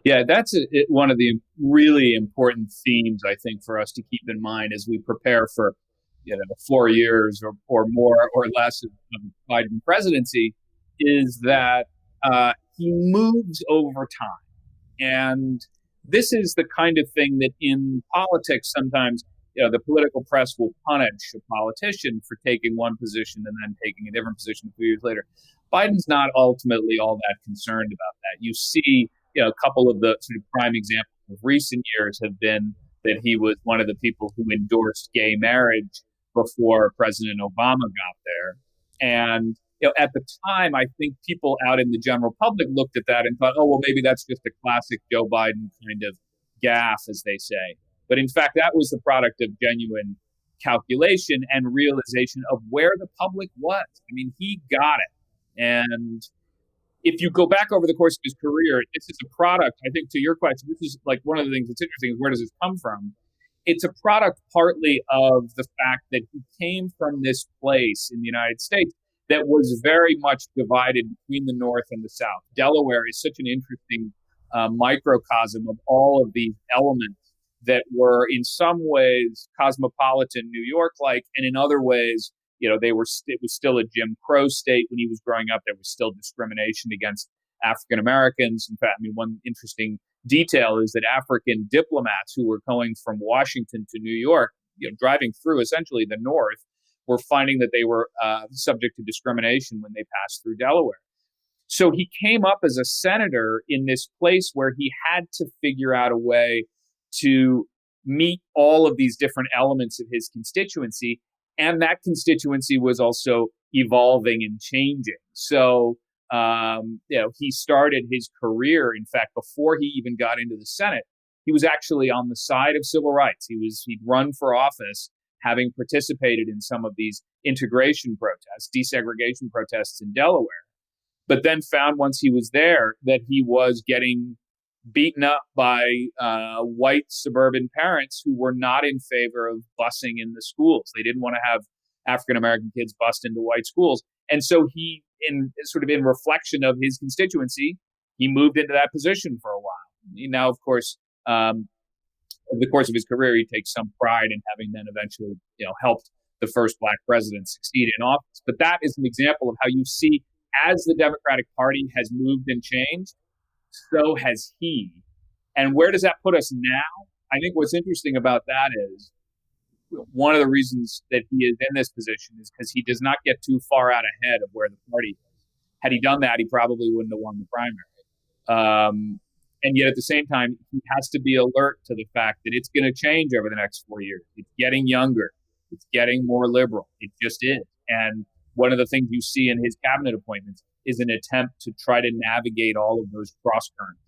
Yeah, that's one of the really important themes, I think, for us to keep in mind as we prepare for, 4 years or more or less of Biden presidency, is that he moves over time. And this is the kind of thing that in politics, sometimes, the political press will punish a politician for taking one position and then taking a different position a few years later. Biden's not ultimately all that concerned about that. You see, a couple of the sort of prime examples of recent years have been that he was one of the people who endorsed gay marriage before President Obama got there. And at the time, I think people out in the general public looked at that and thought, oh, well, maybe that's just a classic Joe Biden kind of gaffe, as they say. But in fact, that was the product of genuine calculation and realization of where the public was. I mean, he got it. And if you go back over the course of his career, this is a product, I think, to your question, this is like one of the things that's interesting is where does this come from? It's a product partly of the fact that he came from this place in the United States that was very much divided between the North and the South. Delaware is such an interesting microcosm of all of these elements that were in some ways cosmopolitan New York-like, and in other ways, it was still a Jim Crow state when he was growing up. There was still discrimination against African Americans. In fact, I mean, one interesting detail is that African diplomats who were going from Washington to New York, driving through essentially the North, were finding that they were subject to discrimination when they passed through Delaware. So he came up as a senator in this place where he had to figure out a way to meet all of these different elements of his constituency. And that constituency was also evolving and changing. So, he started his career, in fact, before he even got into the Senate, he was actually on the side of civil rights. He'd run for office, having participated in some of these integration protests, desegregation protests in Delaware, but then found once he was there that he was getting beaten up by white suburban parents who were not in favor of busing in the schools. They didn't want to have African American kids bust into white schools. And so he, in reflection of his constituency, he moved into that position for a while. Now, of course, over the course of his career, he takes some pride in having then eventually, helped the first Black president succeed in office. But that is an example of how you see, as the Democratic Party has moved and changed, so has he. And where does that put us now? I think what's interesting about that is one of the reasons that he is in this position is because he does not get too far out ahead of where the party is. Had he done that, he probably wouldn't have won the primary. And yet at the same time, he has to be alert to the fact that it's going to change over the next 4 years. It's getting younger. It's getting more liberal. It just is. And one of the things you see in his cabinet appointments is an attempt to try to navigate all of those cross currents.